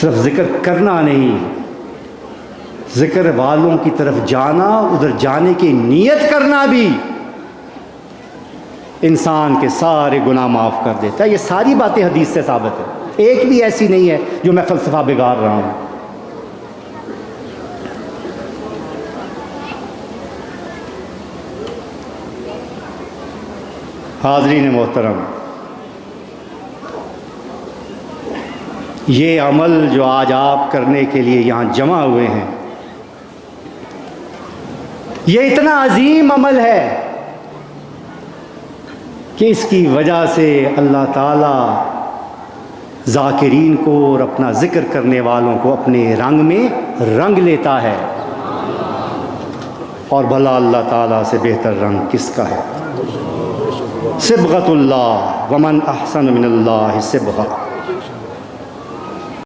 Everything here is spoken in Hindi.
सिर्फ ज़िक्र करना नहीं, ज़िक्र वालों की तरफ जाना, उधर जाने की नीयत करना भी इंसान के सारे गुनाह माफ़ कर देता है। ये सारी बातें हदीस से साबित है, एक भी ऐसी नहीं है जो मैं फ़लसफ़ा बिगाड़ रहा हूँ। हाज़रीन मोहतरम, ये अमल जो आज आप करने के लिए यहाँ जमा हुए हैं, ये इतना अजीम अमल है कि इसकी वजह से अल्लाह ताला ज़ाकिरीन को और अपना ज़िक्र करने वालों को अपने रंग में रंग लेता है। और भला अल्लाह ताला से बेहतर रंग किसका है? सिबगतुल्लाह वमन अहसन मिनल्लाहि सिबगा।